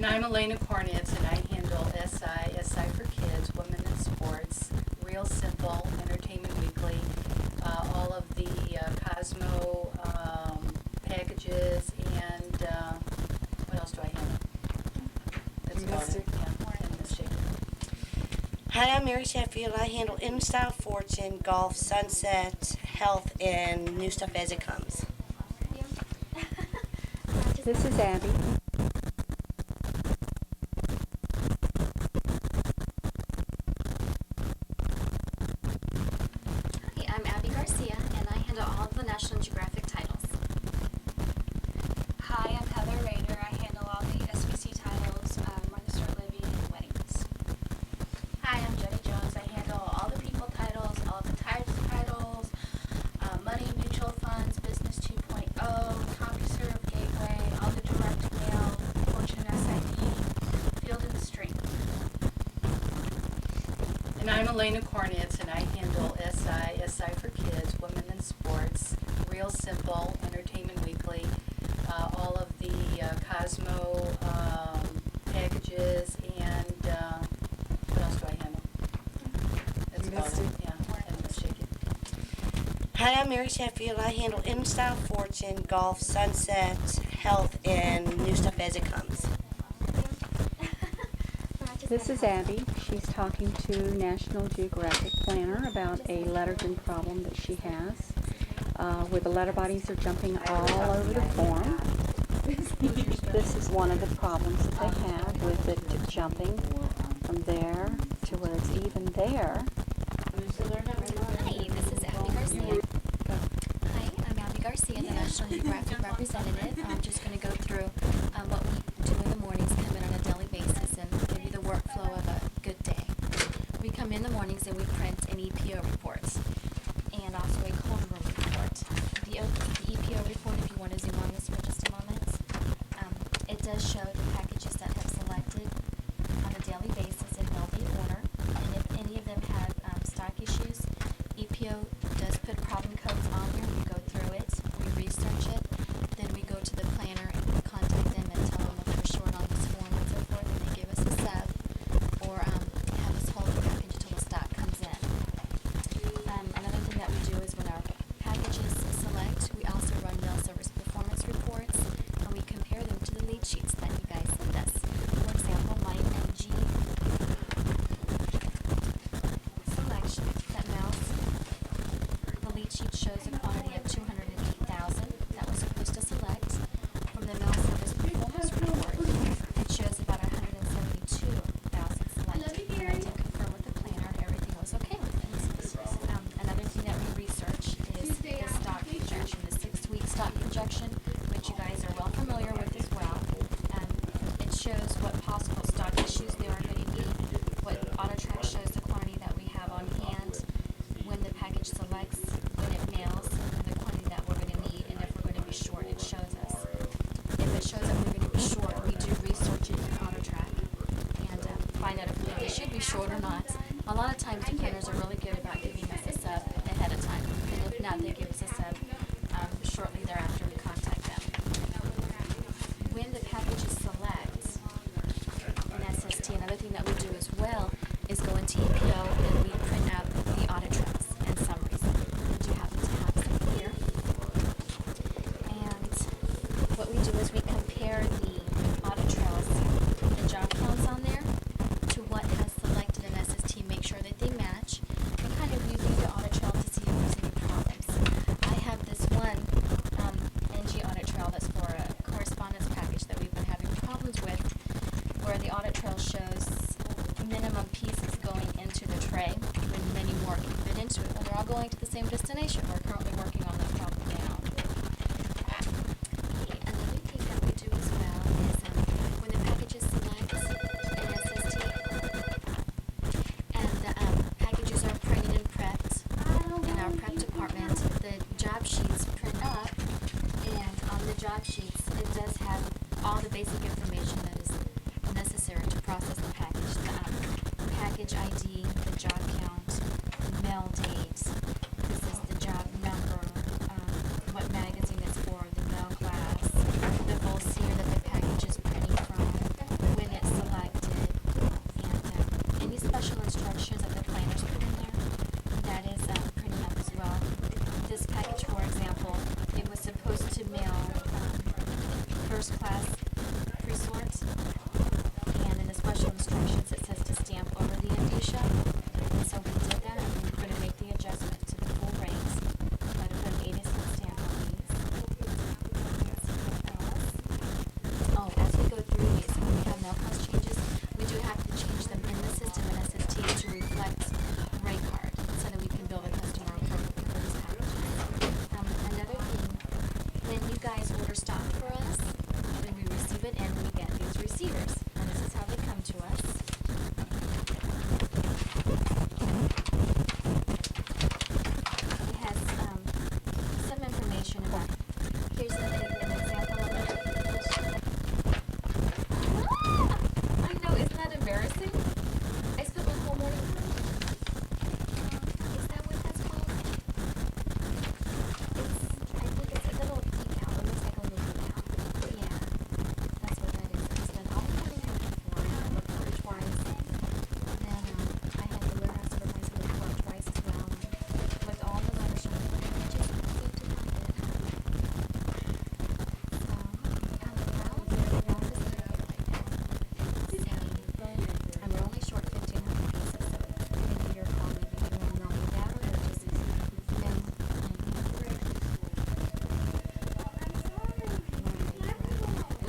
I'm Elena Kornitz, and I handle SI for Kids, Women in Sports, Real Simple, Entertainment Weekly, all of the Cosmo packages, and what else do I handle? That's about it. Yeah, and Mystic. Hi, I'm Mary Sheffield. I handle InStyle, Fortune, Golf, Sunset, Health, and new stuff as it comes. This is Abby. Hi, I'm Abby Garcia, and I handle all of the National Geographic titles. Hi, I'm Heather Rader. I handle all the SBC titles, Martha Stewart Living, and weddings. Hi, I'm Jenny Jones. I handle all the people titles, all the types titles, money, mutual funds, business 2.0, CompuServe, Gateway, all the direct mail, Fortune SIP, Field and Stream. And I'm Elena Kornitz, and I handle SI for Kids, Women in Sports, Real Simple, Entertainment Weekly, all of the Cosmo packages, and what else do I handle? That's about it. Yeah, and Mystic. Hi, I'm Mary Sheffield. I handle InStyle, Fortune, Golf, Sunset, Health, and new stuff as it comes. This is Abby. She's talking to National Geographic Planner about a lettergen problem that she has, where the letter bodies are jumping all over the form. This is one of the problems that they have with it jumping from there to where it's even there. Hi, this is Abby Garcia. Hi, I'm Abby Garcia, the National Geographic representative. I'm just going to go through what we do in the mornings, come in on a daily basis, and give you the workflow of a good day. We come in the mornings and we print an EPO report and also a cold room report. The EPO report, if you want to zoom on this for just a moment, it does show the packages that have selected on a daily basis in healthy order, and if any of them have stock issues, EPO does put problem codes on there. We go through it, we research it, then we go to the planner and we contact them and tell them if we're short on this form and so forth, and they give us a sub or have us hold the package until the stock comes in. Another thing that we do is when our packages select, we also run mail service performance reports, and we compare them to the lead sheets that you guys send us. For example, my MG selection that mails, the lead sheet shows a quantity of 208,000 that was supposed to select. From the mail service performance report, it shows about 172,000 selected. And I did confirm with the planner and everything was okay with it. Another thing that we research is the stock projection, the 6-week stock projection, which you guys are well familiar with as well. It shows what possible stock issues there are going to be, what AutoTrack shows the quantity that we have on hand, when the package selects, when it mails, and the quantity that we're going to need, and if we're going to be short, it shows us. If it shows that we're going to be short, we do research it in AutoTrack and find out if we should be short or not. A lot of times the planners are really good about giving us a sub ahead of time, and if not, they give us a sub shortly thereafter we contact them. When the packages select an SST, another thing that we do as well is go into EPO and we print out the audit trails and summaries. I do happen to have some here. And what we do is we compare the audit trails, the job counts on there, to what has selected an SST, make sure that they match, and kind of review the audit trail to see if there's any problems. I have this one NG audit trail that's for a correspondence package that we've been having problems with, where the audit trail shows minimum pieces going into the tray when many more can fit into it, when they're all going to the same destination. We're currently working on that problem now. Another thing that we do as well is when the packages select an SST and the packages are printed and prepped in our prep department, the job sheets print up, and on the job sheets it does have all the basic information that is necessary to process the package. The package ID, the job count, the mail date, this is the job number, what magazine it's for, the mail class, the whole seer that the package is printing from, when special instructions that the planners put in there. That is printed up as well. This package, for example, it was supposed to mail first class pre-sort, and in the special instructions it says to stamp over the indicia. And so we did that, and we're going to make the adjustment to the full rates. I'm going to put an 80-cent stamp on these. Oh, as we go through these, when we have mail cost changes, we do have to change them in the system in SST to reflect rate card, so that we can bill the customer appropriately for these packages. Another thing, when you guys order stock for us, when we receive it in, we get these receivers, and this is how they come to us. It has some information about. Here's an example of it. I know, isn't that embarrassing? I spent my whole morning. Is that what that's called? I think it's a little decal. It looks like a little decal. Yeah, that's what that is. I spent all the morning looking for it. I looked for it twice. Then I had the warehouse supervisor look for it twice as well. With all the letters on it, I just couldn't find it. And we're only short 1,500 pieces, so maybe you're calling me, you want to know me that, or just mail.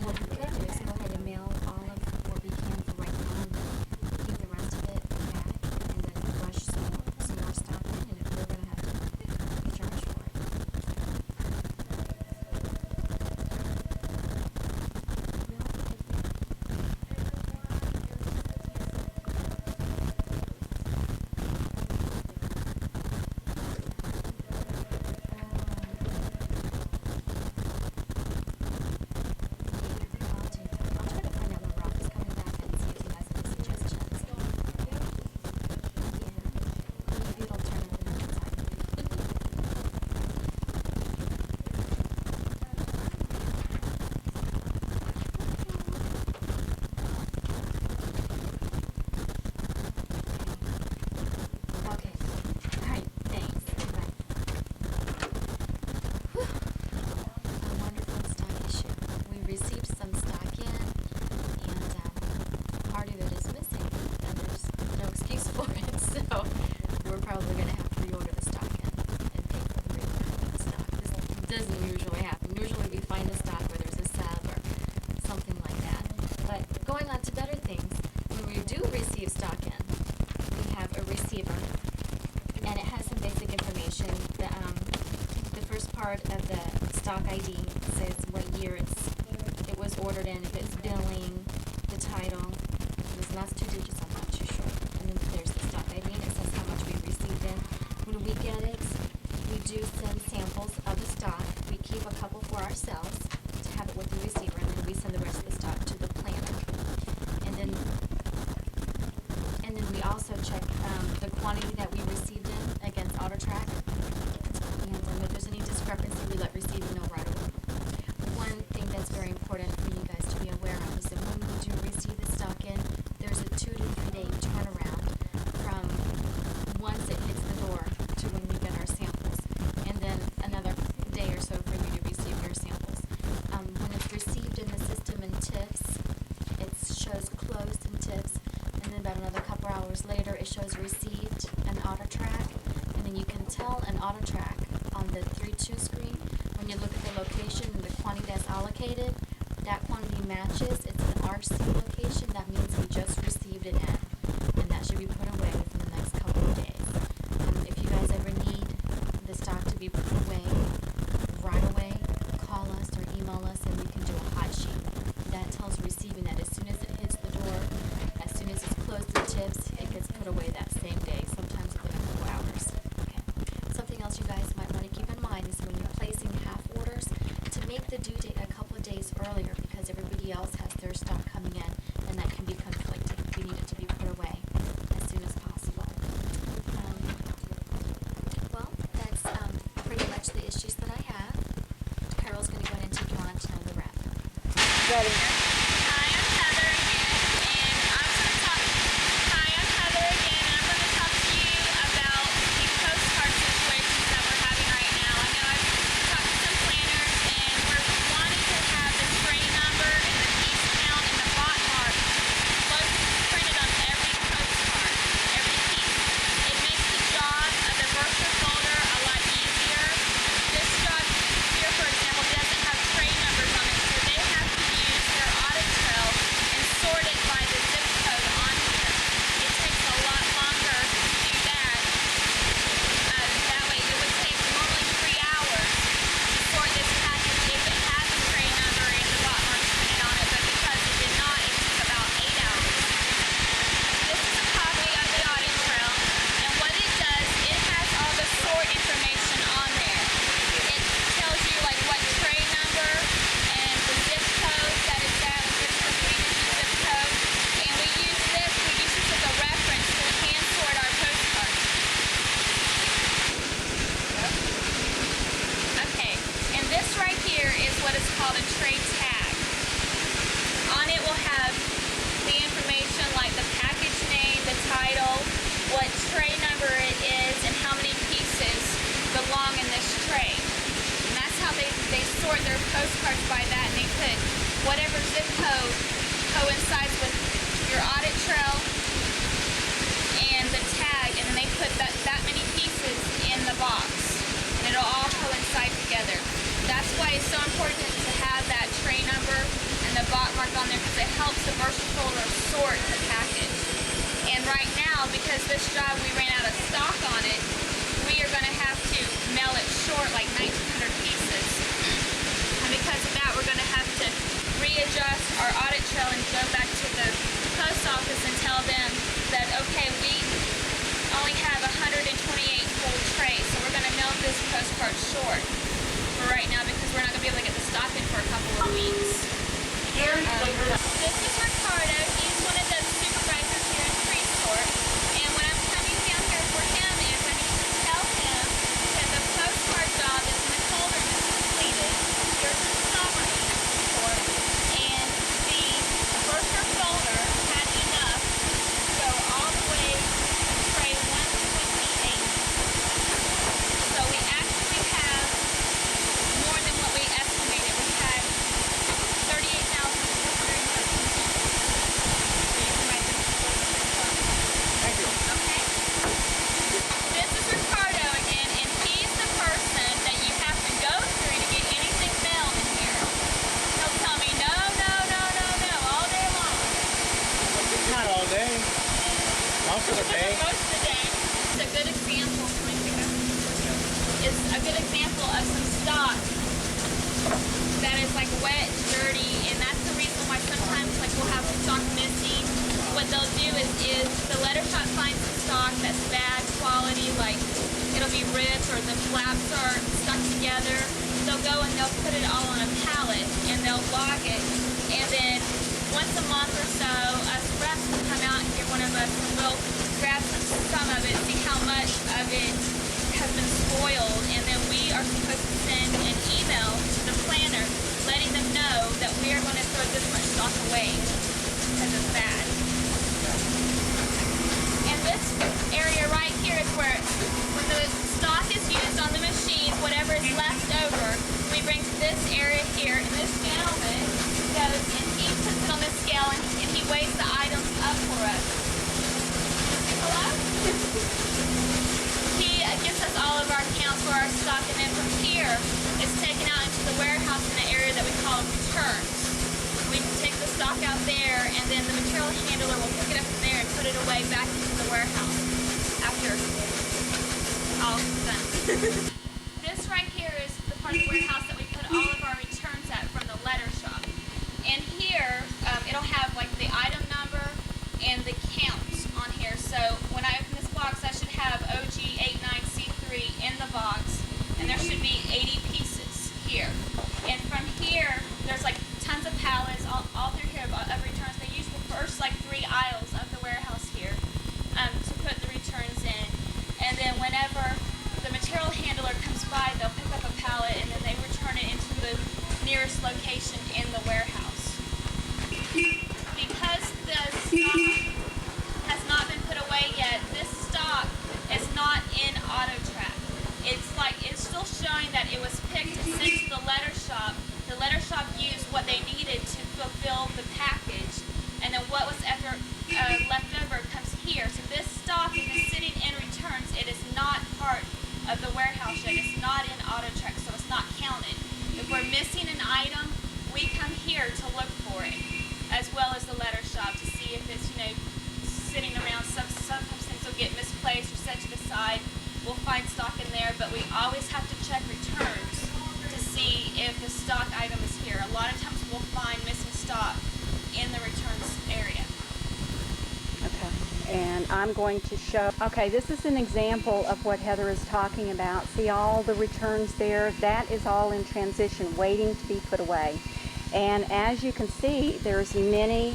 What we could do is go ahead and mail all of what we can for right now, and then keep the rest of it back, and then rush some more stock in, and if we're going to have to be charged for it. I'll try to find out when Rob is coming back and see if he has any suggestions. Yeah. Maybe it'll turn into another time. Okay. Alright, thanks. Bye. A wonderful stock issue. We received some stock in, and part of it is missing, and there's no excuse for it, so we're probably going to have to reorder the stock in and pay for the reorder of the stock. This doesn't usually happen. Usually we find a stock where there's a sub or something like that. But going on to better things, when we do receive stock in, we have a receiver, and it has some basic information. The first part of the stock ID says what year it was ordered in, if it's billing, the title. There's last two digits, I'm not too sure. And then there's the stock ID, and it says how much we received in. When we get it, we do send samples of the stock. We keep a couple for ourselves to have it with the receiver, and then we send the rest of the stock to the planner. And then we also check the quantity that we received in against AutoTrack. And if there's any discrepancy, we let receiving know right away. One thing that's very important for you guys to be aware of is that when we do receive the stock in, there's a 2 to 3 day turnaround from once it hits the door to when we get our samples, and then another day or so for you to receive your samples. When it's received in the system in TIFFs, it shows closed in TIFFs, and then about another couple hours later it shows received and AutoTrack, and then you can tell an AutoTrack on the 3-2 screen when you look at the location and the quantity that's allocated, that quantity matches. It's an RC location. That means we just received it in, and that should be put away within the next couple of days. If you guys ever need the stock to be put away right away, call us or email us, and we can do a hot sheet. That tells receiving that as soon as it hits the door, as soon as it's closed in TIFFs, it gets put away that same day, sometimes within a couple hours. Okay. Something else you guys might want to keep in mind is when you're placing half orders, to make the due date a couple of days earlier, because everybody else has their stock coming in, and that can be conflicting. We need it to be put away as soon as possible. Well, that's pretty much the issues that I have. Carol's going to go in and take you on to know the rep. Ready? Hi, I'm Heather again, and I'm going to talk. Hi, I'm Heather cards by that, and they put whatever zip code coincides with your audit trail and the tag, and then they put that many pieces in the box, and it'll all coincide together. That's why it's so important to have that tray number and the bot mark on there, because it helps the versatile sort the package. And right now, because this job we ran out of stock on it, we are going to have to mail it short like 1,900 pieces. And because of that, we're going to have to readjust our audit trail and go back to the post office and tell them that, okay, we only have 128 full trays, so we're going to mail this postcard short for right now because we're not going to be able to get the stock in for a couple of weeks. This is Ricardo. He's one of the supervisors here in Freeport. And what I'm coming down here for him is I need to tell him that the postcard job is in the folder is completed. Here's the summary report. And the worker folder had enough to go all the way to tray 128. So we actually have more than what we estimated. We had 38,413. Okay? This is Ricardo again, and he's the person that you have to go through to get anything mailed in here. He'll tell me no, no, no, no, no, all day long. Not all day. Most of the day. Most of the day. It's a good example. It's a good example of some stock that is like wet, dirty, and that's the reason why sometimes like we'll have stock missing. What they'll do is the letter shop finds some stock that's bad quality, like it'll be ripped or the flaps are stuck together. They'll go and they'll put it all on a pallet and they'll log it, and then once a month or so, us reps will come out here, one of us, and we'll grab some of it, see how much of it has been spoiled, and then we are supposed to send an email to the planner letting them know that we are going to throw this much stock away because it's bad. And this area right here is where when the stock is used on the machines, whatever is left over, we bring to this area here, and this gentleman goes and he puts it on the scale and he weighs the items up for us. Hello? He gives us all of our counts for our stock, and then from here, it's taken out into the warehouse in the area that we call returns. We take the stock out there, and then the material handler will pick it up from there and put it away back into the warehouse after all done. This right here is the part of the warehouse that we put all of our returns at from the letter shop. And here, it'll have like the item number and the counts on here. So when I open this box, I should have OG89C3 in the box, and there should be 80 pieces here. And from here, there's like tons of pallets all through here of returns. They use the first like 3 aisles of the warehouse here to put the returns in. And then whenever the material handler comes by, they'll pick up a pallet and then they return it into the nearest location in the warehouse. Because the stock has not been put away yet, this stock is not in auto track. It's still showing that it was picked and sent to the letter shop. The letter shop used what they needed to fulfill the package, and then what was left over comes here. So this stock is sitting in returns. It is not part of the warehouse yet. It's not in auto track, so it's not counted. If we're missing an item, we come here to look for it, as well as the letter shop to see if it's, sitting around. Sometimes things will get misplaced or set to the side. We'll find stock in there, but we always have to check returns to see if the stock item is here. A lot of times we'll find missing stock in the returns area. Okay, and I'm going to show, okay, this is an example of what Heather is talking about. See all the returns there? That is all in transition, waiting to be put away. And as you can see, there's many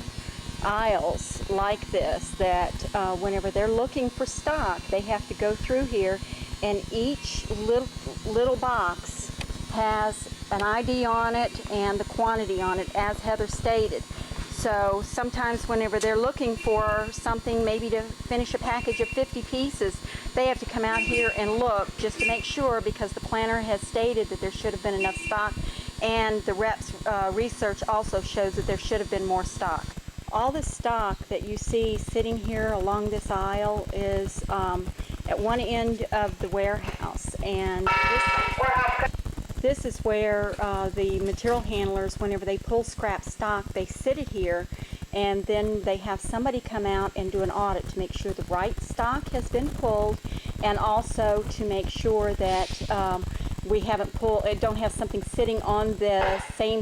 aisles like this that whenever they're looking for stock, they have to go through here, and each little box has an ID on it and the quantity on it, as Heather stated. So sometimes whenever they're looking for something, maybe to finish a package of 50 pieces, they have to come out here and look just to make sure, because the planner has stated that there should have been enough stock and the reps research also shows that there should have been more stock. All the stock that you see sitting here along this aisle is at one end of the warehouse, and this is where the material handlers, whenever they pull scrap stock, they sit it here, and then they have somebody come out and do an audit to make sure the right stock has been pulled, and also to make sure that we don't have something sitting on the same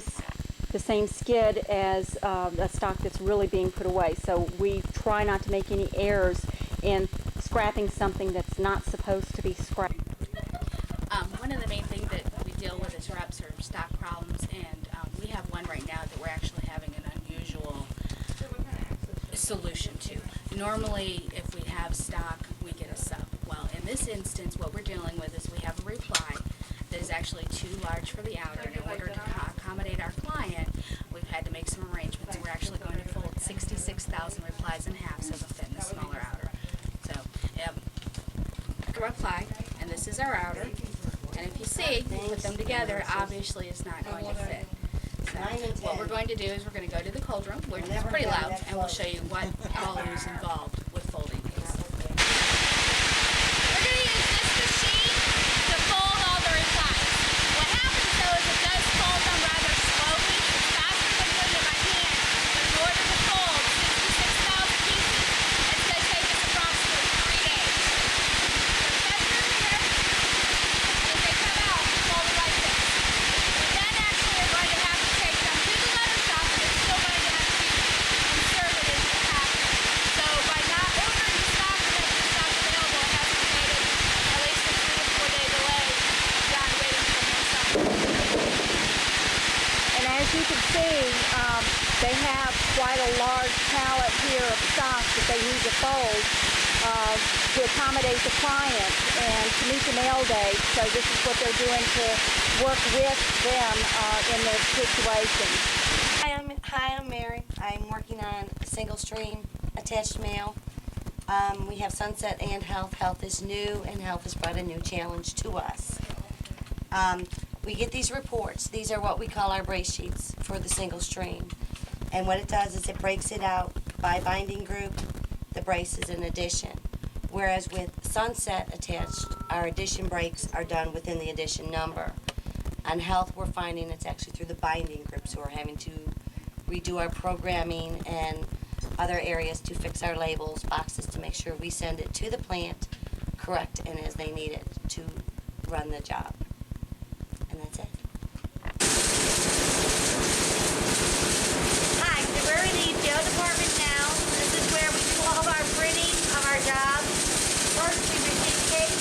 skid as a stock that's really being put away. So we try not to make any errors in scrapping something that's not supposed to be scrapped. One of the main things that we deal with as reps are stock problems, and we have one right now that we're actually having an unusual solution to. Normally, if we have stock, we get a sub. Well, in this instance, what we're dealing with is we have a reply that is actually too large for the outer, and in order to accommodate our client, we've had to make some arrangements. We're actually going to fold 66,000 replies in half so they'll fit in the smaller outer. So, the reply, and this is our outer, and if you see, we put them together, obviously it's not going to fit. So, what we're going to do is we're going to go to the cold room, where it's pretty loud, and we'll show you what all is involved with folding these. We're going to use this machine to fold all the replies. What happens though is it does fold them rather slowly. It's faster than doing it by hand. But in order to fold 66,000 pieces, it's going to take us approximately 3 days. So set them here, and as they come out, fold it like this. We then actually are going to have to take them to the letter shop, and it's still going to have to be inserted into the package. So by not ordering the stock and making the stock available, it has created at least a 3 to 4 day delay beyond waiting for the stock. And as you can see, they have quite a large pallet here of stock that they need to fold to accommodate the client and to meet the mail date. So this is what they're doing to work with them in their situation. Hi, I'm Mary. I'm working on single stream attached mail. We have Sunset and Health. Health is new, and Health has brought a new challenge to us. We get these reports. These are what we call our brace sheets for the single stream. And what it does is it breaks it out by binding group. The brace is an addition. Whereas with Sunset attached, our addition breaks are done within the addition number. On Health, we're finding it's actually through the binding group, so we're having to redo our programming and other areas to fix our labels, boxes, to make sure we send it to the plant correct and as they need it to run the job. And that's it. Hi, so we're in the PO department now. This is where we do all of our printing of our jobs. First, we receive tape.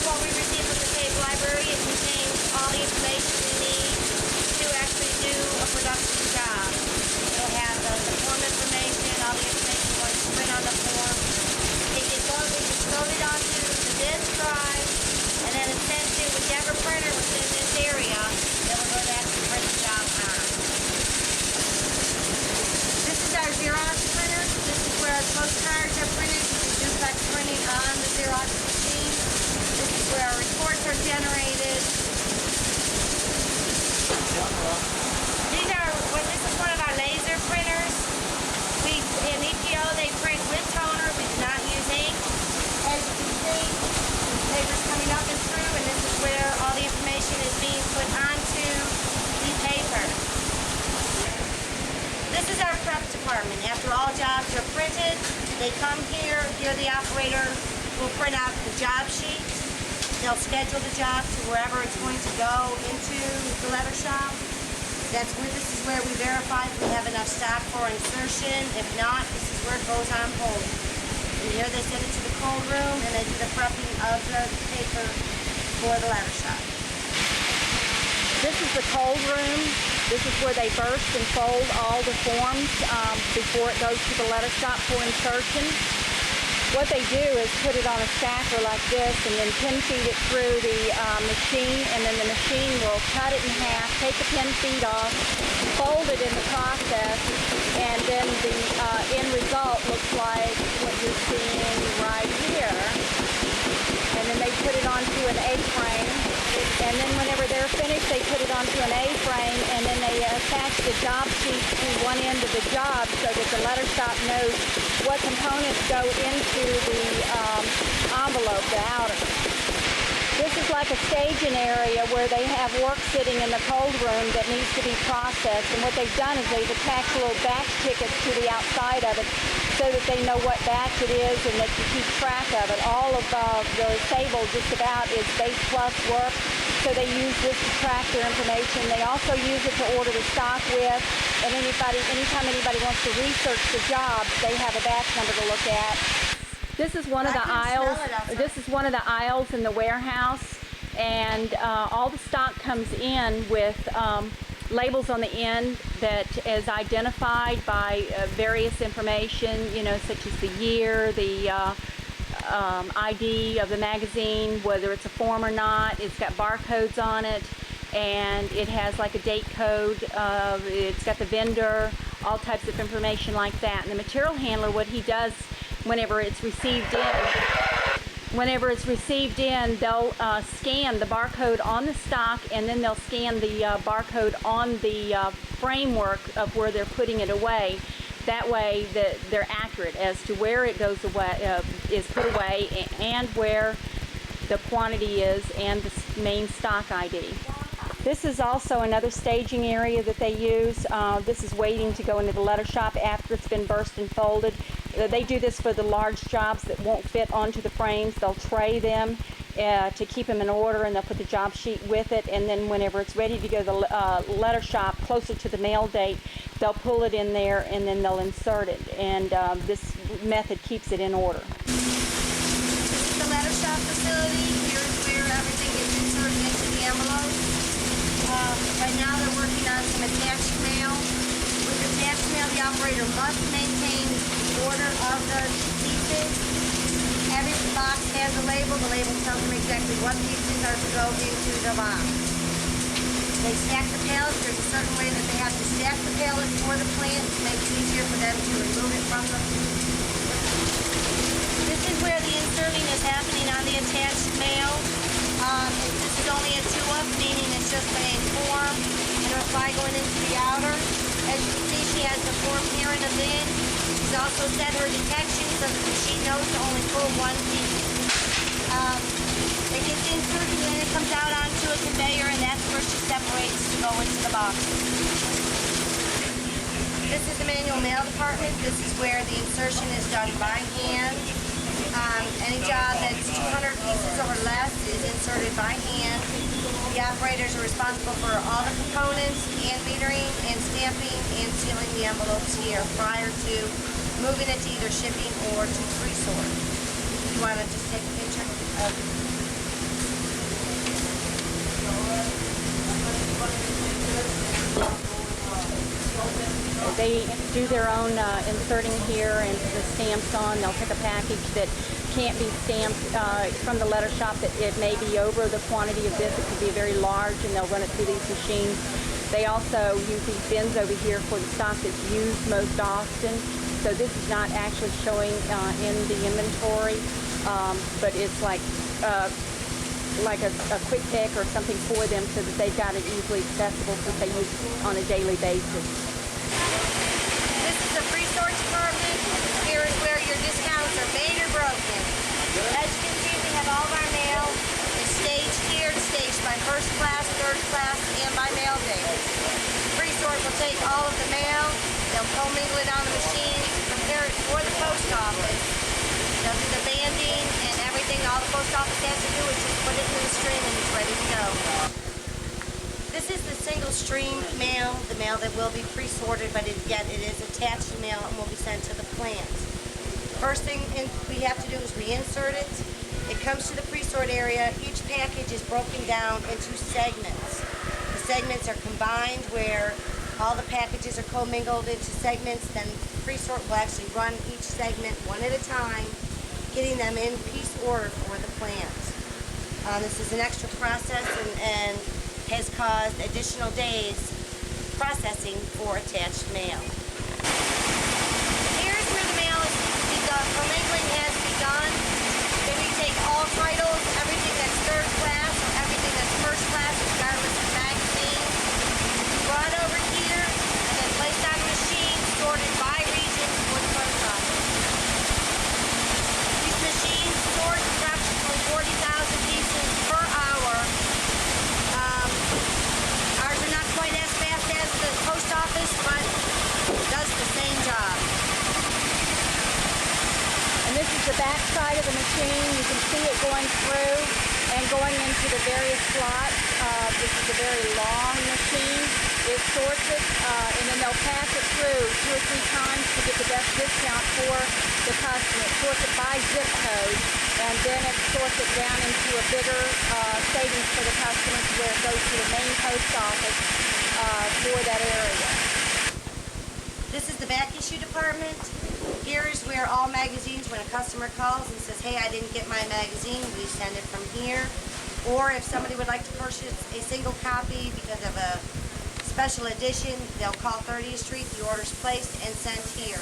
What we receive from the tape library, it contains all the information we need to actually do a production job. It'll have the form information, all the information we're going to print on the form. It gets loaded onto the disk drive, and then it's sent to whichever printer within this area that we're going to actually print the job on. This is our Xerox printer. This is where our postcards are printed. We do duplex printing on the Xerox machine. This is where our reports are generated. This is one of our laser printers. In EPO, they print with toner. We do not use ink. As you can see, the paper's coming up and through, and this is where all the information is being put onto the paper. This is our prep department. After all jobs are printed, they come here. Here the operator will print out the job sheet. They'll schedule the job to wherever it's going to go into the letter shop. This is where we verify if we have enough stock for insertion. If not, this is where it goes on hold. And here they send it to the cold room, and they do the prepping of the paper for the letter shop. This is the cold room. This is where they burst and fold all the forms before it goes to the letter shop for insertion. What they do is put it on a stacker like this and then pin feed it through the machine, and then the machine will cut it in half, take the pin feed off, fold it in the process, and then the end result looks like what you're seeing right here. And then they put it onto an A-frame, and then whenever they're finished, they put it onto an A-frame, and then they attach the job sheet to one end of the job so that the letter shop knows what components go into the envelope, the outer. This is like a staging area where they have work sitting in the cold room that needs to be processed. And what they've done is they've attached little batch tickets to the outside of it so that they know what batch it is and they can keep track of it. All of the Sabal just about is base plus work, so they use this to track their information. They also use it to order the stock with, and anytime anybody wants to research the job, they have a batch number to look at. This is one of the aisles. This is one of the aisles in the warehouse, and all the stock comes in with labels on the end that is identified by various information, you know, such as the year, the ID of the magazine, whether it's a form or not. It's got barcodes on it, and it has like a date code. It's got the vendor, all types of information like that. And the material handler, what he does whenever it's received in, they'll scan the barcode on the stock, and then they'll scan the barcode on the framework of where they're putting it away. That way they're accurate as to where it goes away, is put away, and where the quantity is, and the main stock ID. This is also another staging area that they use. This is waiting to go into the letter shop after it's been burst and folded. They do this for the large jobs that won't fit onto the frames. They'll tray them to keep them in order, and they'll put the job sheet with it, and then whenever it's ready to go to the letter shop closer to the mail date, they'll pull it in there and then they'll insert it, and this method keeps it in order. This is the letter shop facility. Here's where everything gets inserted into the envelope. Right now they're working on some attached mail. With attached mail, the operator must maintain order of the pieces. Every box has a label. The label tells them exactly what pieces are to go into the box. They stack the pallets. There's a certain way that they have to stack the pallets for the plant to make it easier for them to remove it from them. This is where the inserting is happening on the attached mail. This is only a 2-up, meaning it's just a form and a reply going into the outer. As you can see, she has the form here in the bin. She's also set her detection so that the machine knows to only pull one piece. It gets inserted and then it comes out onto a conveyor, and that's where she separates to go into the box. This is the manual mail department. This is where the insertion is done by hand. Any job that's 200 pieces or less is inserted by hand. The operators are responsible for all the components, and metering, and stamping, and sealing the envelopes here prior to moving it to either shipping or to pre-sort. You want to just take a picture of They do their own inserting here and the stamps on. They'll pick a package that can't be stamped from the letter shop, that it may be over the quantity of this. It could be very large, and they'll run it through these machines. They also use these bins over here for the stock that's used most often. So this is not actually showing in the inventory, but it's like a quick pick or something for them so that they've got it easily accessible since they use it on a daily basis. This is the pre-sort department. Here is where your discounts are made or broken. As you can see, we have all of our mail. It's staged here. It's staged by first class, third class, and by mail date. Pre-sort will take all of the mail. They'll commingle it on the machine, prepare it for the post office. They'll do the banding and everything. All the post office has to do is just put it in the stream and it's ready to go. This is the single stream mail, the mail that will be pre-sorted, but yet it is attached mail and will be sent to the plant. First thing we have to do is reinsert it. It comes to the pre-sort area. Each package is broken down into segments. The segments are combined where all the packages are commingled into segments. Then pre-sort will actually run each segment one at a time, getting them in piece order for the plant. This is an extra process and has caused additional days processing for attached mail. Here's where the mail is begun. Commingling has begun. Then we take all titles, everything that's third class or everything that's first class, regardless of this is the back side of the machine. You can see it going through and going into the various slots. This is a very long machine. It sorts it, and then they'll pass it through 2 or 3 times to get the best discount for the customer. It sorts it by zip code, and then it sorts it down into a bigger savings for the customer to where it goes to the main post office for that area. This is the back issue department. Here is where all magazines, when a customer calls and says, hey, I didn't get my magazine, we send it from here. Or if somebody would like to purchase a single copy because of a special edition, they'll call 30th Street, the order's placed and sent here.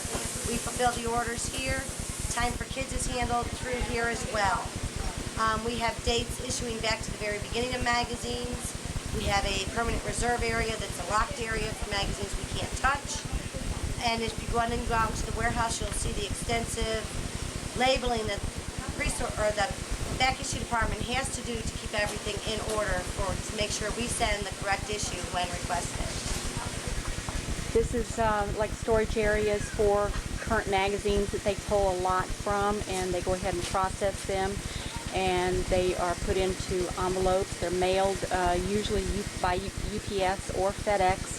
We fulfill the orders here. Time for Kids is handled through here as well. We have dates issuing back to the very beginning of magazines. We have a permanent reserve area that's a locked area for magazines we can't touch. And if you go out to the warehouse, you'll see the extensive labeling that the back issue department has to do to keep everything in order to make sure we send the correct issue when requested. This is like storage areas for current magazines that they pull a lot from, and they go ahead and process them, and they are put into envelopes. They're mailed usually by UPS or FedEx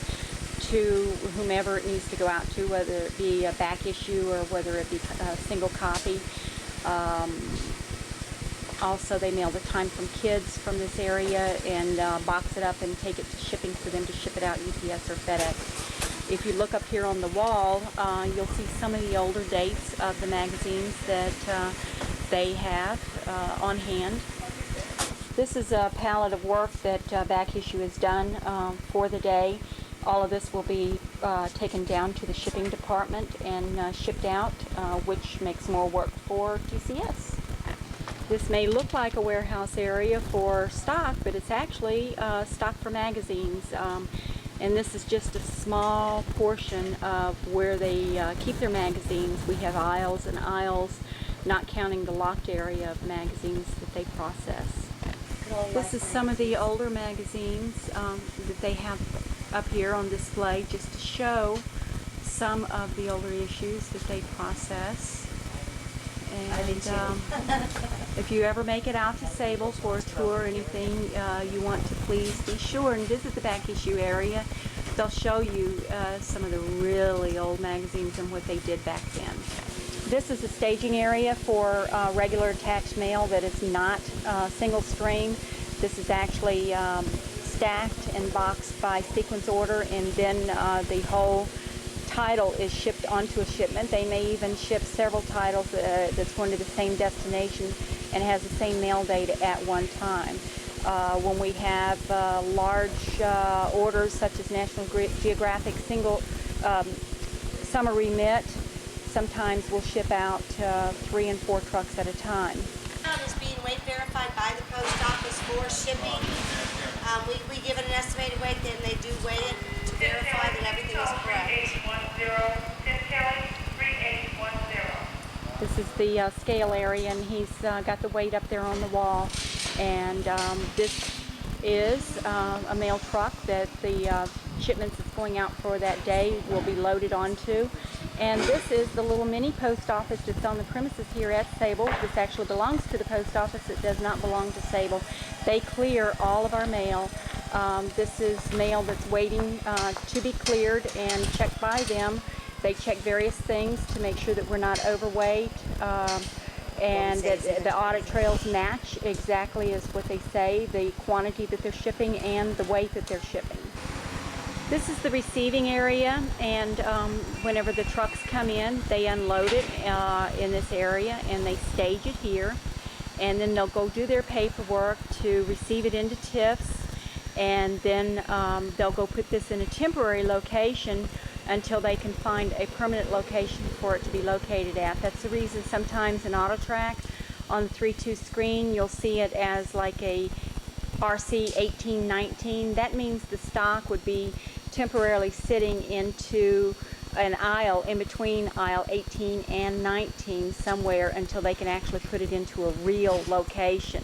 to whomever it needs to go out to, whether it be a back issue or whether it be a single copy. Also, they mail the Time from Kids from this area and box it up and take it to shipping for them to ship it out UPS or FedEx. If you look up here on the wall, you'll see some of the older dates of the magazines that they have on hand. This is a pallet of work that back issue has done for the day. All of this will be taken down to the shipping department and shipped out, which makes more work for TCS. This may look like a warehouse area for stock, but it's actually stock for magazines. And this is just a small portion of where they keep their magazines. We have aisles and aisles, not counting the locked area of magazines that they process. This is some of the older magazines that they have up here on display, just to show some of the older issues that they process. And if you ever make it out to Sabal for a tour or anything, you want to please be sure and visit the back issue area. They'll show you some of the really old magazines and what they did back then. This is a staging area for regular attached mail that is not single stream. This is actually stacked and boxed by sequence order, and then the whole title is shipped onto a shipment. They may even ship several titles that's going to the same destination and has the same mail date at one time. When we have large orders such as National Geographic single summer remit, sometimes we'll ship out 3 and 4 trucks at a time. Is being weight verified by the post office for shipping. We give it an estimated weight, then they do weigh it to verify that everything is correct. This is the scale area, and he's got the weight up there on the wall. And this is a mail truck that the shipments that's going out for that day will be loaded onto. And this is the little mini post office that's on the premises here at Sabal. This actually belongs to the post office. It does not belong to Sabal. They clear all of our mail. This is mail that's waiting to be cleared and checked by them. They check various things to make sure that we're not overweight and that the audit trails match exactly as what they say, the quantity that they're shipping and the weight that they're shipping. This is the receiving area, and whenever the trucks come in, they unload it in this area and they stage it here, and then they'll go do their paperwork to receive it into TIFs, and then they'll go put this in a temporary location until they can find a permanent location for it to be located at. That's the reason sometimes in AutoTrack on the 3.2 screen you'll see it as like a RC 1819. That means the stock would be temporarily sitting into an aisle in between aisle 18 and 19 somewhere until they can actually put it into a real location.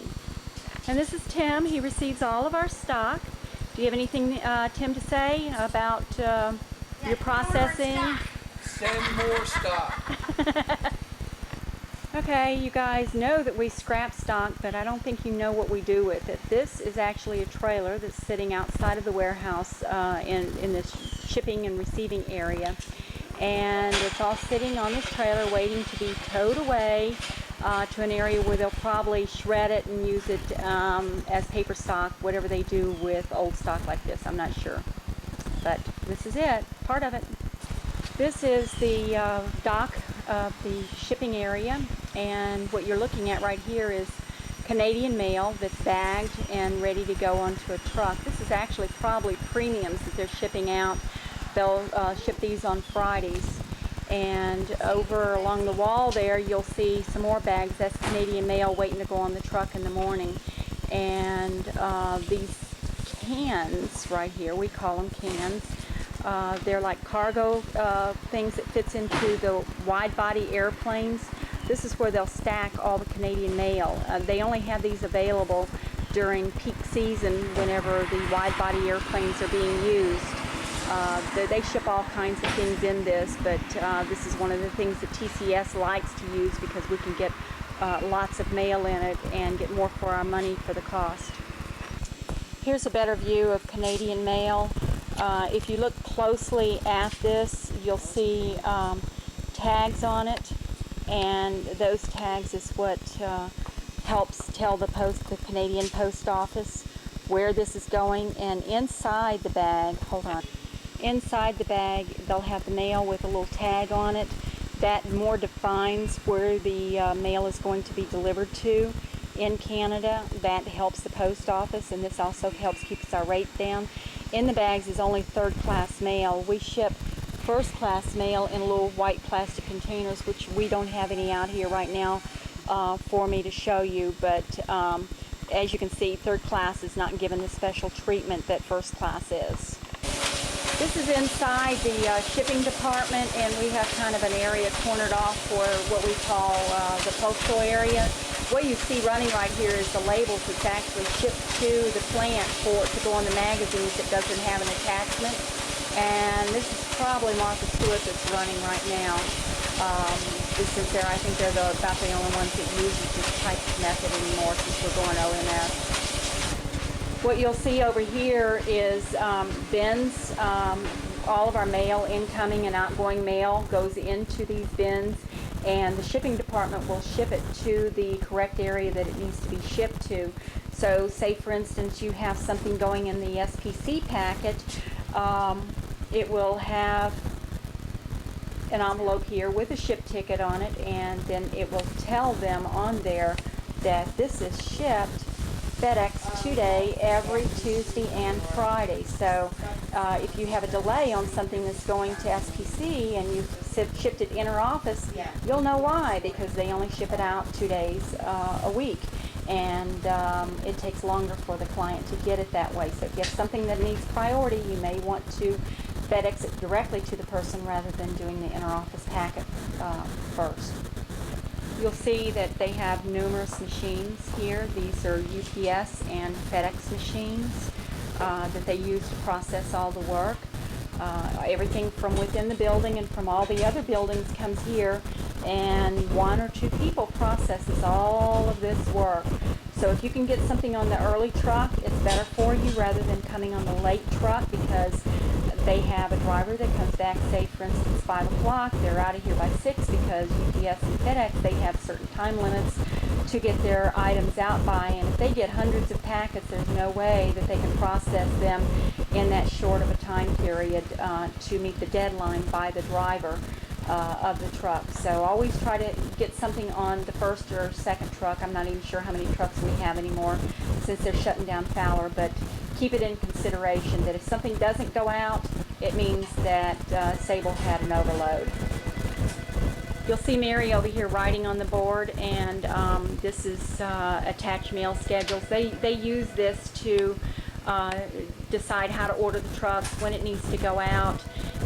And this is Tim. He receives all of our stock. Do you have anything, Tim, to say about your processing? Send more stock. Okay, you guys know that we scrap stock, but I don't think you know what we do with it. This is actually a trailer that's sitting outside of the warehouse in this shipping and receiving area. And it's all sitting on this trailer waiting to be towed away to an area where they'll probably shred it and use it as paper stock, whatever they do with old stock like this. I'm not sure. But this is it, part of it. This is the dock of the shipping area, and what you're looking at right here is Canadian mail that's bagged and ready to go onto a truck. This is actually probably premiums that they're shipping out. They'll ship these on Fridays. And over along the wall there, you'll see some more bags. That's Canadian mail waiting to go on the truck in the morning. And these cans right here, we call them cans. They're like cargo things that fits into the wide-body airplanes. This is where they'll stack all the Canadian mail. They only have these available during peak season whenever the wide-body airplanes are being used. They ship all kinds of things in this, but this is one of the things that TCS likes to use because we can get lots of mail in it and get more for our money for the cost. Here's a better view of Canadian mail. If you look closely at this, you'll see tags on it, and those tags is what helps tell the Canadian Post Office where this is going. And inside the bag, hold on, inside the bag they'll have the mail with a little tag on it. That more defines where the mail is going to be delivered to in Canada. That helps the post office, and this also helps keep our rate down. In the bags is only third-class mail. We ship first-class mail in little white plastic containers, which we don't have any out here right now for me to show you, but as you can see, third class is not given the special treatment that first class is. This is inside the shipping department, and we have kind of an area cornered off for what we call the postal area. What you see running right here is the labels that's actually shipped to the plant to go on the magazines that doesn't have an attachment. And this is probably Martha Stewart that's running right now. Since I think they're about the only ones that uses this type of method anymore since we're going OMS. What you'll see over here is bins. All of our mail, incoming and outgoing mail, goes into these bins, and the shipping department will ship it to the correct area that it needs to be shipped to. So say for instance you have something going in the SPC packet, it will have an envelope here with a ship ticket on it, and then it will tell them on there that this is shipped FedEx today every Tuesday and Friday. So if you have a delay on something that's going to SPC and you've shipped it inter-office, you'll know why, because they only ship it out 2 days a week, and it takes longer for the client to get it that way. So if you have something that needs priority, you may want to FedEx it directly to the person rather than doing the inter-office packet first. You'll see that they have numerous machines here. These are UPS and FedEx machines that they use to process all the work. Everything from within the building and from all the other buildings comes here, and 1 or 2 people processes all of this work. So if you can get something on the early truck, it's better for you rather than coming on the late truck, because they have a driver that comes back, say for instance 5 o'clock, they're out of here by 6 because UPS and FedEx, they have certain time limits to get their items out by, and if they get hundreds of packets, there's no way that they can process them in that short of a time period to meet the deadline by the driver of the truck. So always try to get something on the first or second truck. I'm not even sure how many trucks we have anymore since they're shutting down Fowler, but keep it in consideration that if something doesn't go out, it means that Sabal had an overload. You'll see Mary over here writing on the board, and this is attached mail schedules. They use this to decide how to order the trucks, when it needs to go out,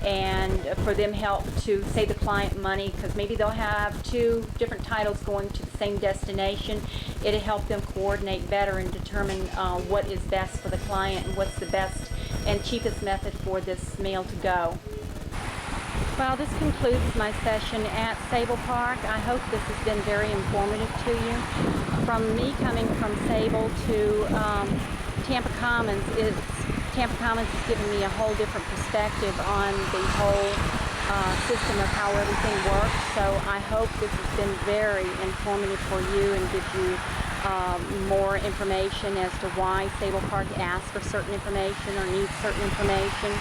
and for them help to save the client money, because maybe they'll have 2 different titles going to the same destination. It'll help them coordinate better and determine what is best for the client and what's the best and cheapest method for this mail to go. Well, this concludes my session at Sabal Park. I hope this has been very informative to you. From me coming from Sabal to Tampa Commons, Tampa Commons has given me a whole different perspective on the whole system of how everything works. So I hope this has been very informative for you and gives you more information as to why Sabal Park asks for certain information or needs certain information.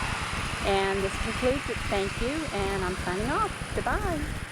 And this concludes it. Thank you, and I'm signing off. Goodbye.